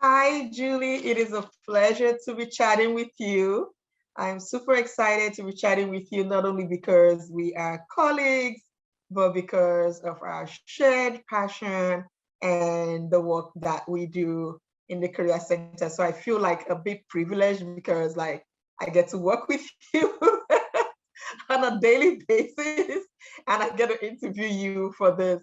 Hi, Julie. It is a pleasure to be chatting with you. I'm super excited to be chatting with you, not only because we are colleagues, but because of our shared passion and the work that we do in the Career Center. So I feel like a bit privileged because I get to work with you on a daily basis and I get to interview you for this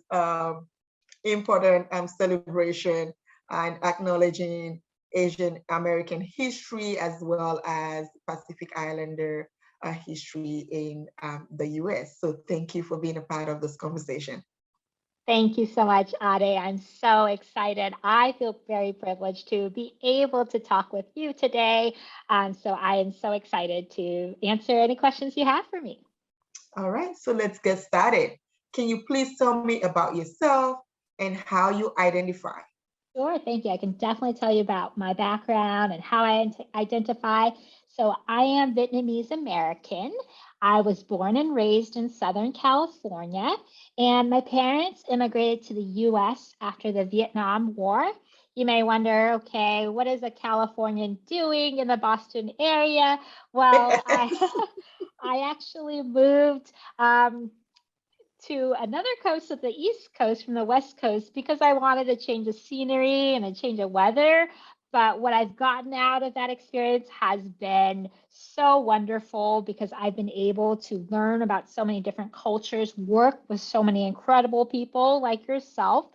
important celebration and acknowledging Asian American history as well as Pacific Islander history in the US. So thank you for being a part of this conversation. Thank you so much, Ade. I'm so excited. I feel very privileged to be able to talk with you today. So I am so excited to answer any questions you have for me. All right, so let's get started. Can you please tell me about yourself and how you identify? Sure, thank you. I can definitely tell you about my background and how I identify. So I am Vietnamese American. I was born and raised in Southern California, and my parents immigrated to the US after the Vietnam War. You may wonder, okay, what is a Californian doing in the Boston area? Well, I actually moved to another coast of the East Coast from the West Coast because I wanted a change of scenery and a change of weather. But what I've gotten out of that experience has been so wonderful because I've been able to learn about so many different cultures, work with so many incredible people like yourself.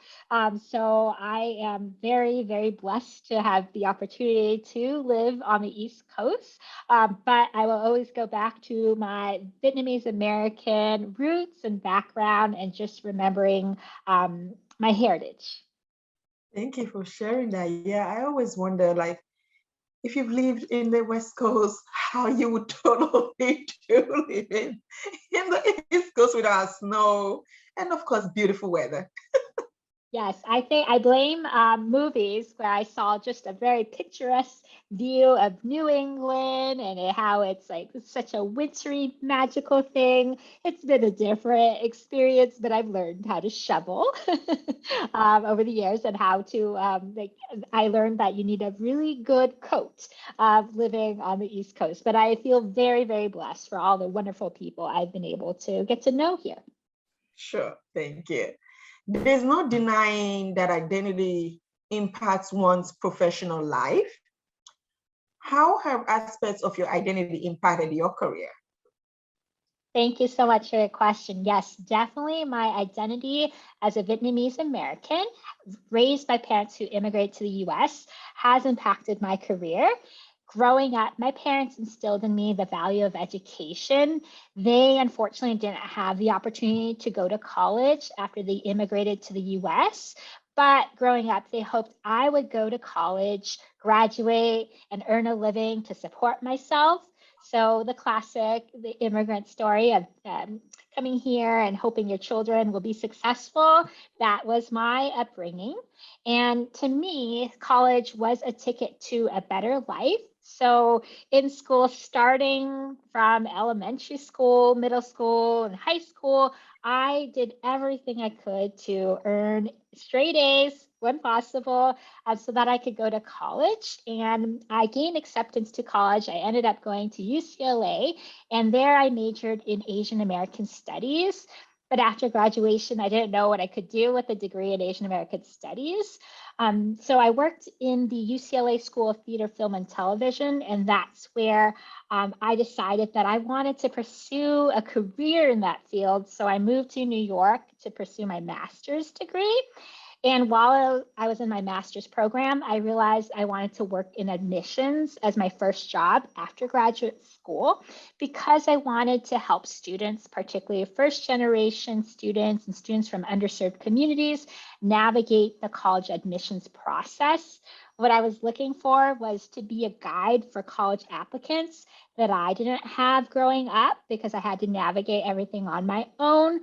So I am very, very blessed to have the opportunity to live on the East Coast. But I will always go back to my Vietnamese American roots and background and just remembering my heritage. Thank you for sharing that. Yeah, I always wonder, if you've lived in the West Coast, how you would totally do living in the East Coast without snow and, of course, beautiful weather. Yes, I think I blame movies where I saw just a very picturesque view of New England and how it's like such a wintry, magical thing. It's been a different experience, but I've learned how to shovel over the years and how to, I learned that you need a really good coat living on the East Coast. But I feel very, very blessed for all the wonderful people I've been able to get to know here. Sure, thank you. There's no denying that identity impacts one's professional life. How have aspects of your identity impacted your career? Thank you so much for your question. Yes, definitely my identity as a Vietnamese American, raised by parents who immigrated to the US, has impacted my career. Growing up, my parents instilled in me the value of education. They unfortunately didn't have the opportunity to go to college after they immigrated to the US. But growing up, they hoped I would go to college, graduate, and earn a living to support myself. So the classic, the immigrant story of coming here and hoping your children will be successful, that was my upbringing. And to me, college was a ticket to a better life. So in school, starting from elementary school, middle school, and high school, I did everything I could to earn straight A's when possible so that I could go to college. And I gained acceptance to college. I ended up going to UCLA, and there I majored in Asian American Studies. But after graduation, I didn't know what I could do with a degree in Asian American Studies. So I worked in the UCLA School of Theater, Film, and Television, and that's where I decided that I wanted to pursue a career in that field. So I moved to New York to pursue my master's degree. And while I was in my master's program, I realized I wanted to work in admissions as my first job after graduate school because I wanted to help students, particularly first generation students and students from underserved communities, navigate the college admissions process. What I was looking for was to be a guide for college applicants that I didn't have growing up because I had to navigate everything on my own,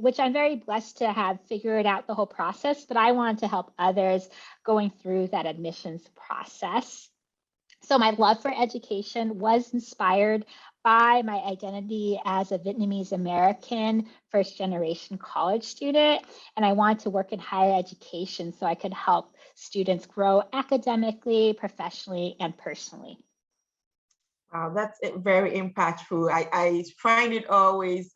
which I'm very blessed to have figured out the whole process, but I wanted to help others going through that admissions process. So my love for education was inspired by my identity as a Vietnamese American first generation college student. And I wanted to work in higher education so I could help students grow academically, professionally, and personally. Wow, that's very impactful. I find it always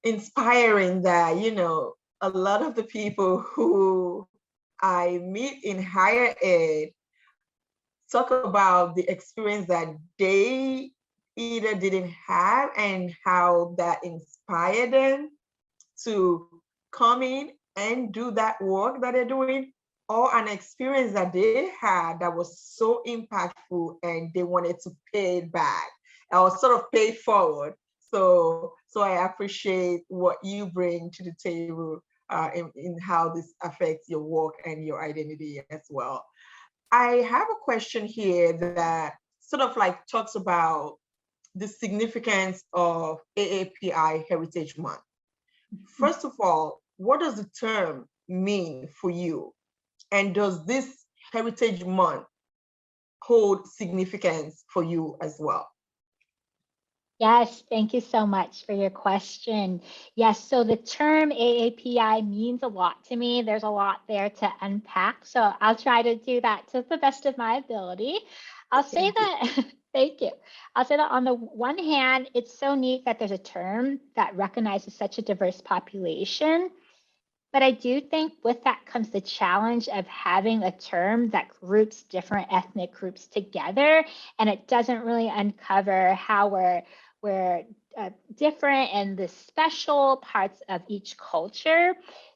inspiring that, a lot of the people who I meet in higher ed talk about the experience that they either didn't have and how that inspired them to come in and do that work that they're doing, or an experience that they had that was so impactful and they wanted to pay it back or sort of pay it forward. So I appreciate what you bring to the table in how this affects your work and your identity as well. I have a question here that sort of like talks about the significance of AAPI Heritage Month. First of all, what does the term mean for you? And does this Heritage Month hold significance for you as well? Yes, thank you so much for your question. Yes, so the term AAPI means a lot to me. There's a lot there to unpack. So I'll try to do that to the best of my ability. I'll say that, thank you. I'll say that on the one hand, it's so neat that there's a term that recognizes such a diverse population. But I do think with that comes the challenge of having a term that groups different ethnic groups together, and it doesn't really uncover how we're different and the special parts of each culture.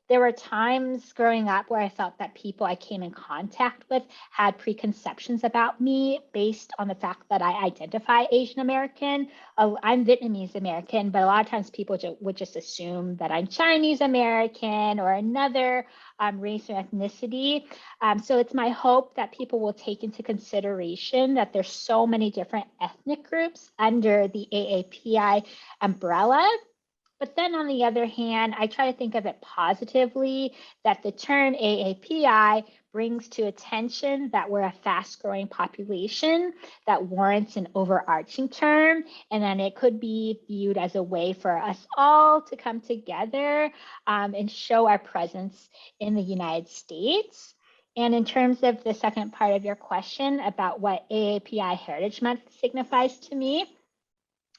There were times growing up where I felt that people I came in contact with had preconceptions about me based on the fact that I identify Asian American. I'm Vietnamese American, but a lot of times people would just assume that I'm Chinese American or another race or ethnicity. So it's my hope that people will take into consideration that there's so many different ethnic groups under the AAPI umbrella. But then on the other hand, I try to think of it positively, that the term AAPI brings to attention that we're a fast growing population that warrants an overarching term. And then it could be viewed as a way for us all to come together and show our presence in the United States. And in terms of the second part of your question about what AAPI Heritage Month signifies to me,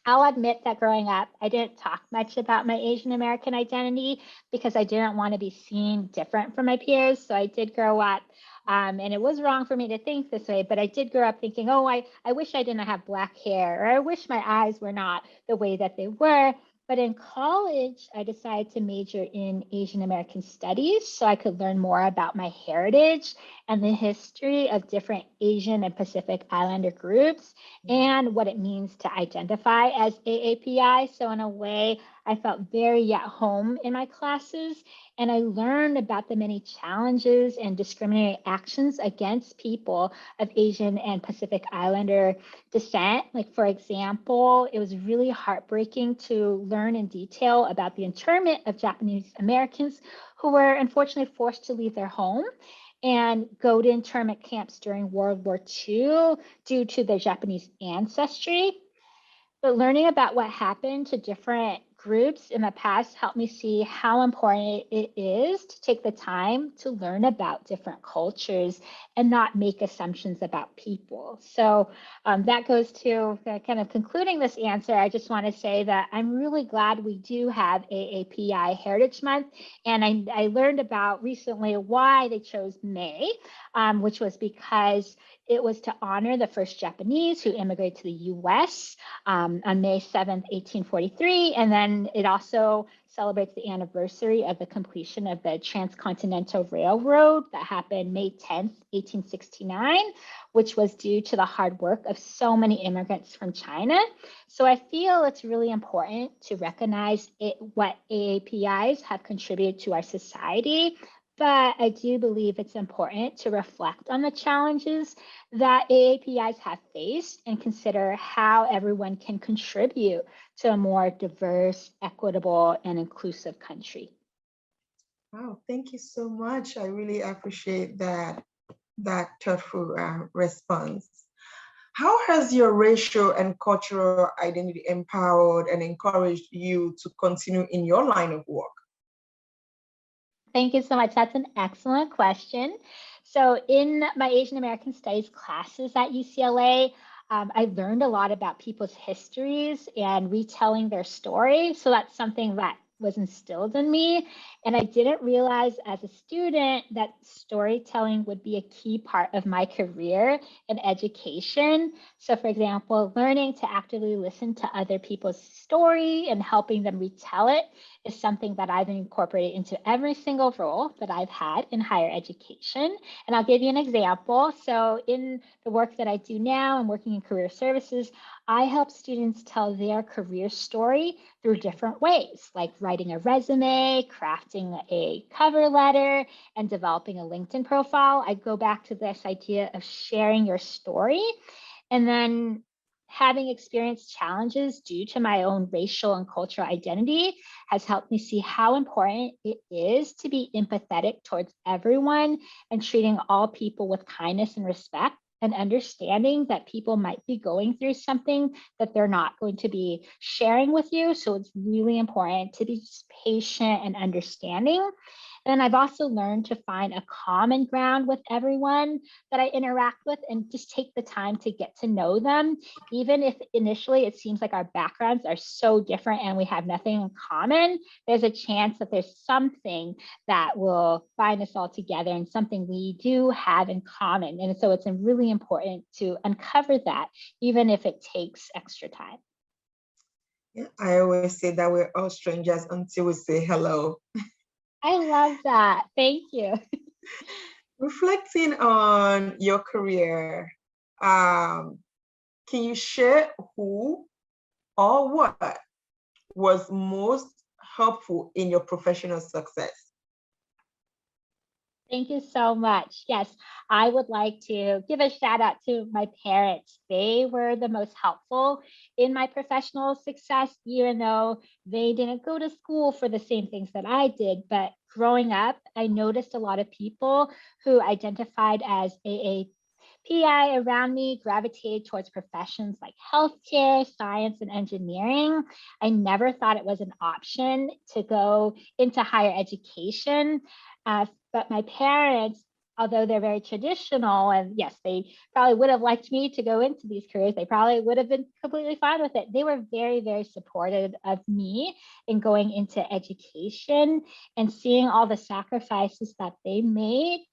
I'll admit that growing up, I didn't talk much about my Asian American identity because I didn't want to be seen different from my peers. So I did grow up, and it was wrong for me to think this way, but I did grow up thinking, oh, I wish I didn't have black hair, or I wish my eyes were not the way that they were. But in college, I decided to major in Asian American studies so I could learn more about my heritage and the history of different Asian and Pacific Islander groups and what it means to identify as AAPI. So in a way, I felt very at home in my classes, and I learned about the many challenges and discriminatory actions against people of Asian and Pacific Islander descent. Like, for example, it was really heartbreaking to learn in detail about the internment of Japanese Americans who were unfortunately forced to leave their home and go to internment camps during World War II due to their Japanese ancestry. But learning about what happened to different groups in the past helped me see how important it is to take the time to learn about different cultures and not make assumptions about people. So that goes to kind of concluding this answer. I just want to say that I'm really glad we do have AAPI Heritage Month. And I learned about recently why they chose May, which was because it was to honor the first Japanese who immigrated to the US on May 7th, 1843. And then it also celebrates the anniversary of the completion of the Transcontinental Railroad that happened May 10th, 1869, which was due to the hard work of so many immigrants from China. So I feel it's really important to recognize what AAPIs have contributed to our society. But I do believe it's important to reflect on the challenges that AAPIs have faced and consider how everyone can contribute to a more diverse, equitable, and inclusive country. Wow, thank you so much. I really appreciate that thoughtful response. How has your racial and cultural identity empowered and encouraged you to continue in your line of work? Thank you so much. That's an excellent question. So in my Asian American Studies classes at UCLA, I learned a lot about people's histories and retelling their story. So that's something that was instilled in me. And I didn't realize as a student that storytelling would be a key part of my career in education. So for example, learning to actively listen to other people's story and helping them retell it is something that I've incorporated into every single role that I've had in higher education. And I'll give you an example. So in the work that I do now, I'm working in career services. I help students tell their career story through different ways, like writing a resume, crafting a cover letter, and developing a LinkedIn profile. I go back to this idea of sharing your story. And then having experienced challenges due to my own racial and cultural identity has helped me see how important it is to be empathetic towards everyone and treating all people with kindness and respect, and understanding that people might be going through something that they're not going to be sharing with you. So it's really important to be just patient and understanding. And I've also learned to find a common ground with everyone that I interact with and just take the time to get to know them. Even if initially it seems like our backgrounds are so different and we have nothing in common, there's a chance that there's something that will bind us all together and something we do have in common. And so it's really important to uncover that, even if it takes extra time. Yeah, I always say that we're all strangers until we say hello. I love that. Thank you. Reflecting on your career, can you share who or what was most helpful in your professional success? Thank you so much. Yes, I would like to give a shout out to my parents. They were the most helpful in my professional success, even though they didn't go to school for the same things that I did. But growing up, I noticed a lot of people who identified as AAPI around me gravitated towards professions like healthcare, science, and engineering. I never thought it was an option to go into higher education. But my parents, although they're very traditional, and yes, they probably would have liked me to go into these careers, they probably would have been completely fine with it. They were very, very supportive of me in going into education, and seeing all the sacrifices that they made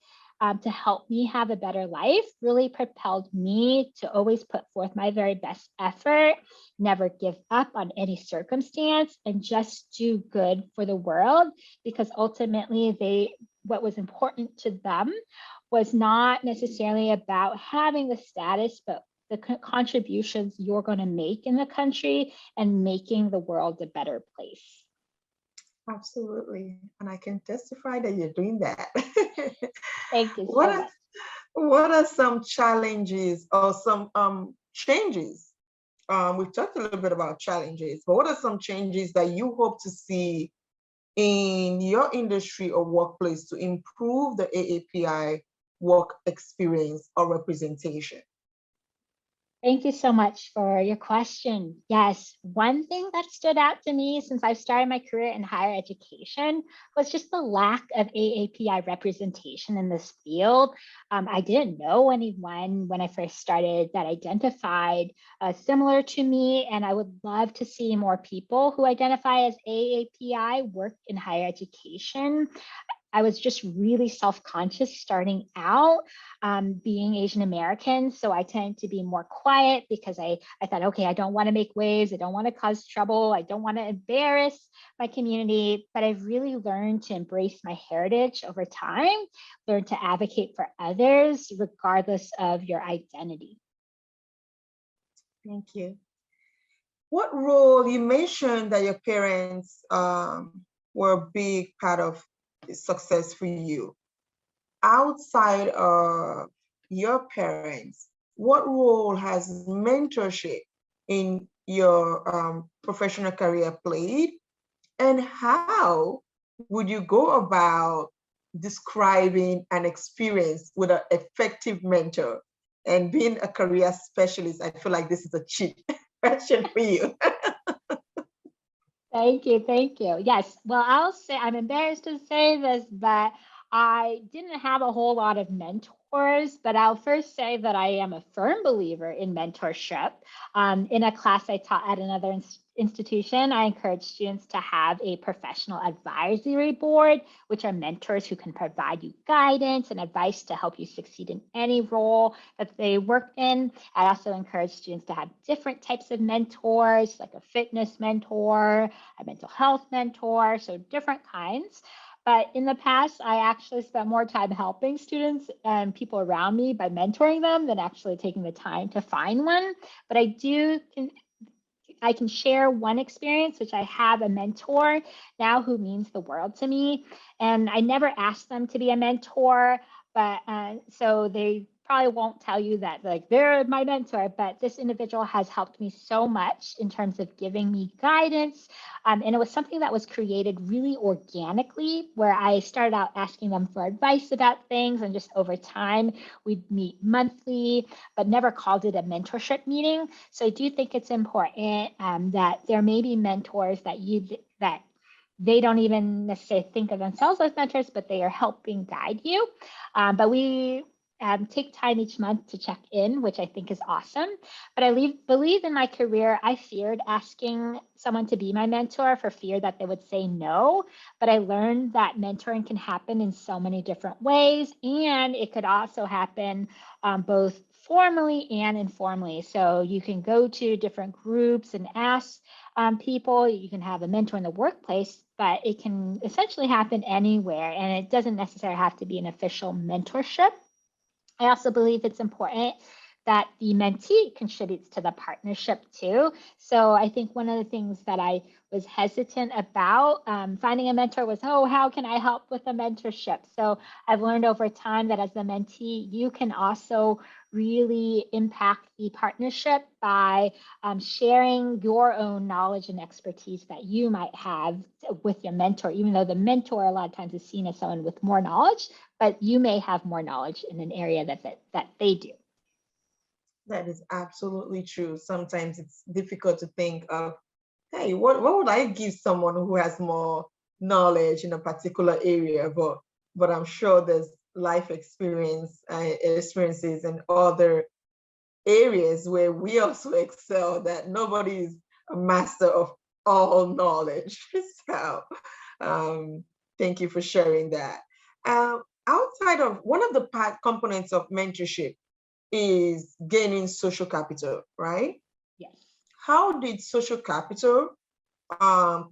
to help me have a better life really propelled me to always put forth my very best effort, never give up on any circumstance, and just do good for the world, because ultimately what was important to them was not necessarily about having the status, but the contributions you're going to make in the country and making the world a better place. Absolutely. And I can testify that you're doing that. Thank you What so are, much. what are some challenges or some changes? We've talked a little bit about challenges, but what are some changes that you hope to see in your industry or workplace to improve the AAPI work experience or representation? Thank you so much for your question. Yes, one thing that stood out to me since I started my career in higher education was just the lack of AAPI representation in this field. I didn't know anyone when I first started that identified similar to me, and I would love to see more people who identify as AAPI work in higher education. I was just really self-conscious starting out, being Asian American. So I tended to be more quiet because I thought, okay, I don't want to make waves. I don't want to cause trouble. I don't want to embarrass my community. But I've really learned to embrace my heritage over time, learn to advocate for others, regardless of your identity. Thank you. What role, you mentioned that your parents were a big part of success for you. Outside of your parents, what role has mentorship in your professional career played? And how would you go about describing an experience with an effective mentor? And being a career specialist, I feel like this is a cheat question for you. Thank you. Thank you. Yes. Well, I'll say I'm embarrassed to say this, but I didn't have a whole lot of mentors. But I'll first say that I am a firm believer in mentorship. In a class I taught at another institution, I encourage students to have a professional advisory board, which are mentors who can provide you guidance and advice to help you succeed in any role that they work in. I also encourage students to have different types of mentors, like a fitness mentor, a mental health mentor, so different kinds. But in the past, I actually spent more time helping students and people around me by mentoring them than actually taking the time to find one. But I can share one experience, which I have a mentor now who means the world to me. And I never asked them to be a mentor, but so they probably won't tell you that like they're my mentor, but this individual has helped me so much in terms of giving me guidance. And it was something that was created really organically, where I started out asking them for advice about things, and just over time, we'd meet monthly, but never called it a mentorship meeting. So I do think it's important that there may be mentors that they don't even necessarily think of themselves as mentors, but they are helping guide you. But we take time each month to check in, which I think is awesome. But I believe in my career, I feared asking someone to be my mentor for fear that they would say no. But I learned that mentoring can happen in so many different ways, and it could also happen both formally and informally. So you can go to different groups and ask people. You can have a mentor in the workplace, but it can essentially happen anywhere, and it doesn't necessarily have to be an official mentorship. I also believe it's important that the mentee contributes to the partnership too. So I think one of the things that I was hesitant about finding a mentor was, oh, how can I help with the mentorship? So I've learned over time that as the mentee, you can also really impact the partnership by sharing your own knowledge and expertise that you might have with your mentor, even though the mentor a lot of times is seen as someone with more knowledge, but you may have more knowledge in an area that they do. That is absolutely true. Sometimes it's difficult to think of, hey, what would I give someone who has more knowledge in a particular area? But I'm sure there's life experiences in other areas where we also excel, that nobody is a master of all knowledge. So thank you for sharing that. Outside of one of the components of mentorship is gaining social capital, right? Yes. How did social capital,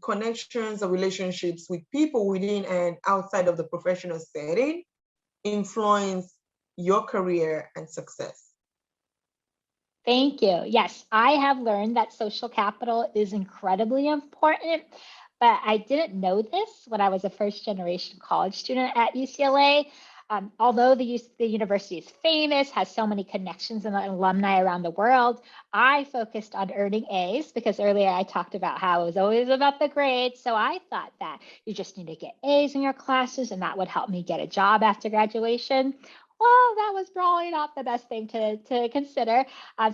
connections or relationships with people within and outside of the professional setting influence your career and success? Thank you. Yes, I have learned that social capital is incredibly important, but I didn't know this when I was a first generation college student at UCLA. Although the university is famous, has so many connections and alumni around the world, I focused on earning A's because earlier I talked about how it was always about the grades. So I thought that you just need to get A's in your classes and that would help me get a job after graduation. Well, that was probably not the best thing to consider.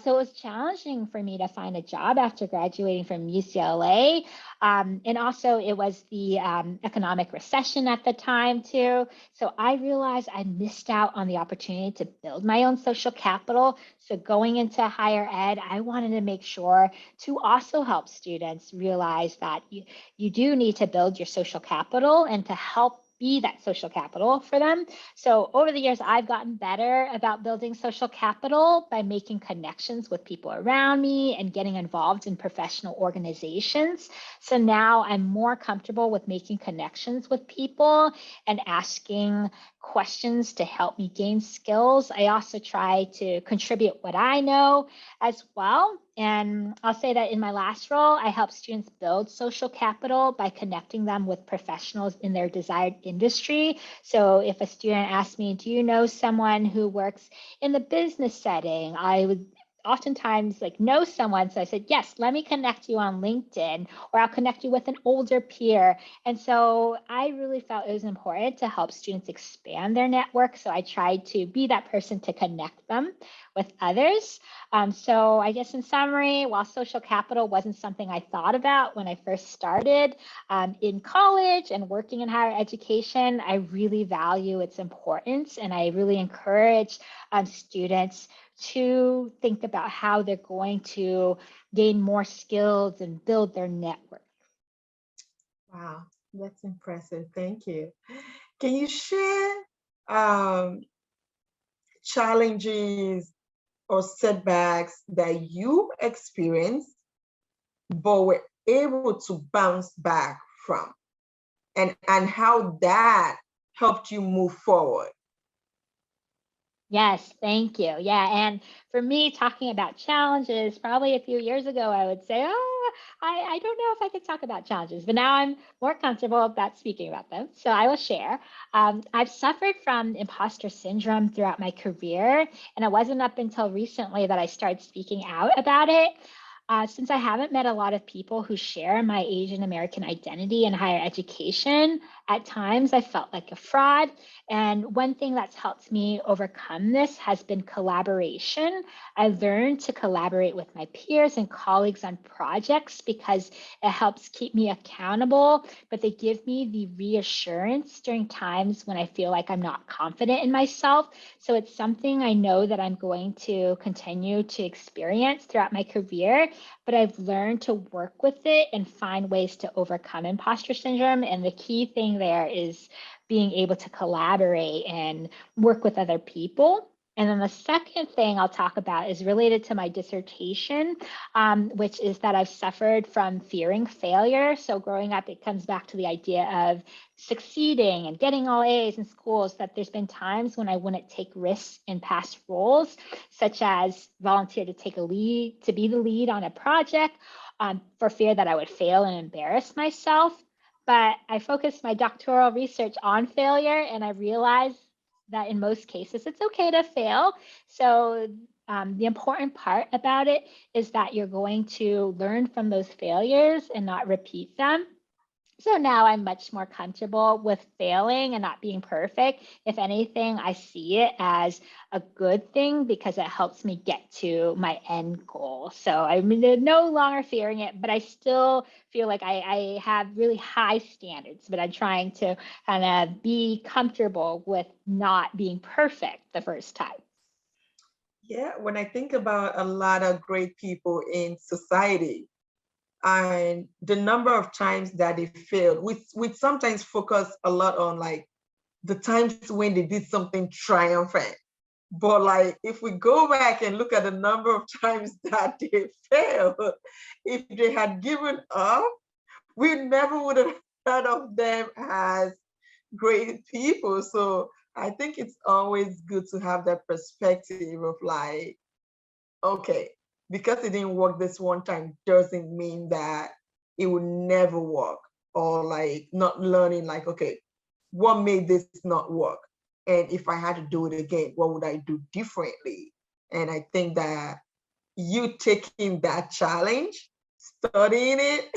So it was challenging for me to find a job after graduating from UCLA. And also, it was the economic recession at the time, too. So I realized I missed out on the opportunity to build my own social capital. So going into higher ed, I wanted to make sure to also help students realize that you do need to build your social capital and to help be that social capital for them. So over the years, I've gotten better about building social capital by making connections with people around me and getting involved in professional organizations. So now I'm more comfortable with making connections with people and asking questions to help me gain skills. I also try to contribute what I know as well. And I'll say that in my last role, I help students build social capital by connecting them with professionals in their desired industry. So if a student asks me, do you know someone who works in the business setting? I would oftentimes like know someone. So I said, yes, let me connect you on LinkedIn, or I'll connect you with an older peer. And so I really felt it was important to help students expand their network. So I tried to be that person to connect them with others. So I guess in summary, while social capital wasn't something I thought about when I first started in college and working in higher education, I really value its importance, and I really encourage students to think about how they're going to gain more skills and build their network. Wow, that's impressive. Thank you. Can you share challenges or setbacks that you experienced but were able to bounce back from, and how that helped you move forward? Yes, thank you. Yeah, and for me, talking about challenges, probably a few years ago, I would say, oh, I don't know if I could talk about challenges, but now I'm more comfortable about speaking about them. So I will share. I've suffered from imposter syndrome throughout my career, and it wasn't up until recently that I started speaking out about it. Since I haven't met a lot of people who share my Asian American identity in higher education, at times I felt like a fraud. And one thing that's helped me overcome this has been collaboration. I learned to collaborate with my peers and colleagues on projects because it helps keep me accountable, but they give me the reassurance during times when I feel like I'm not confident in myself. So it's something I know that I'm going to continue to experience throughout my career, but I've learned to work with it and find ways to overcome imposter syndrome. And the key thing there is being able to collaborate and work with other people. And then the second thing I'll talk about is related to my dissertation, which is that I've suffered from fearing failure. So growing up, it comes back to the idea of succeeding and getting all A's in schools, that there's been times when I wouldn't take risks in past roles, such as volunteer to take a lead, to be the lead on a project, for fear that I would fail and embarrass myself. But I focused my doctoral research on failure, and I realized that in most cases, it's okay to fail. So the important part about it is that you're going to learn from those failures and not repeat them. So now I'm much more comfortable with failing and not being perfect. If anything, I see it as a good thing because it helps me get to my end goal. So I'm no longer fearing it, but I still feel like I have really high standards, but I'm trying to kind of be comfortable with not being perfect the first time. Yeah, when I think about a lot of great people in society and the number of times that they failed, we sometimes focus a lot on like the times when they did something triumphant. But like if we go back and look at the number of times that they failed, if they had given up, we never would have heard of them as great people. So I think it's always good to have that perspective of like, okay, because it didn't work this one time doesn't mean that it will never work. Or like not learning like, okay, what made this not work? And if I had to do it again, what would I do differently? And I think that you taking that challenge, studying it,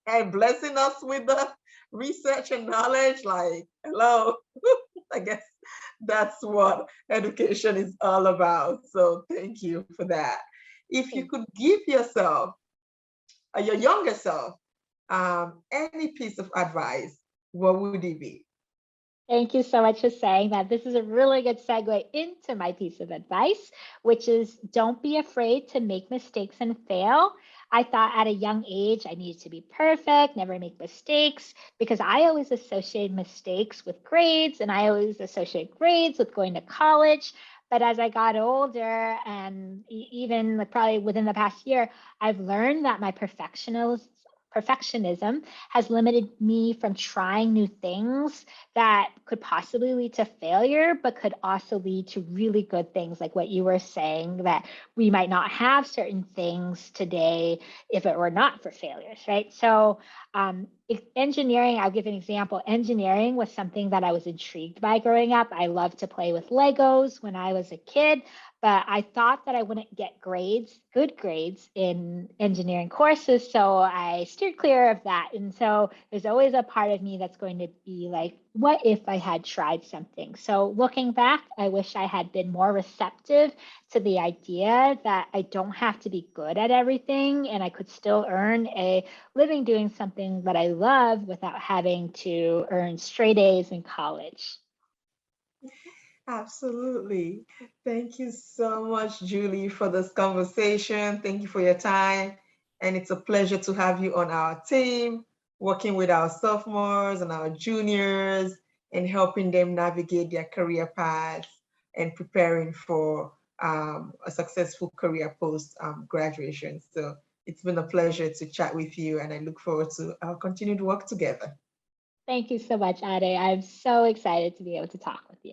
and blessing us with the research and knowledge, like, hello, I guess that's what education is all about. So thank you for that. If you could give yourself, your younger self, any piece of advice, what would it be? Thank you so much for saying that. This is a really good segue into my piece of advice, which is don't be afraid to make mistakes and fail. I thought at a young age I needed to be perfect, never make mistakes, because I always associate mistakes with grades, and I always associate grades with going to college. But as I got older, and even like probably within the past year, I've learned that my perfectionism has limited me from trying new things that could possibly lead to failure, but could also lead to really good things, like what you were saying, that we might not have certain things today if it were not for failures, right? So engineering, I'll give an example. Engineering was something that I was intrigued by growing up. I loved to play with Legos when I was a kid, but I thought that I wouldn't get good grades in engineering courses. So I steered clear of that. And so there's always a part of me that's going to be like, what if I had tried something? So looking back, I wish I had been more receptive to the idea that I don't have to be good at everything and I could still earn a living doing something that I love without having to earn straight A's in college. Absolutely. Thank you so much, Julie, for this conversation. Thank you for your time. And it's a pleasure to have you on our team, working with our sophomores and our juniors and helping them navigate their career paths and preparing for a successful career post graduation. So it's been a pleasure to chat with you, and I look forward to our continued work together. Thank you so much, Ade. I'm so excited to be able to talk with you.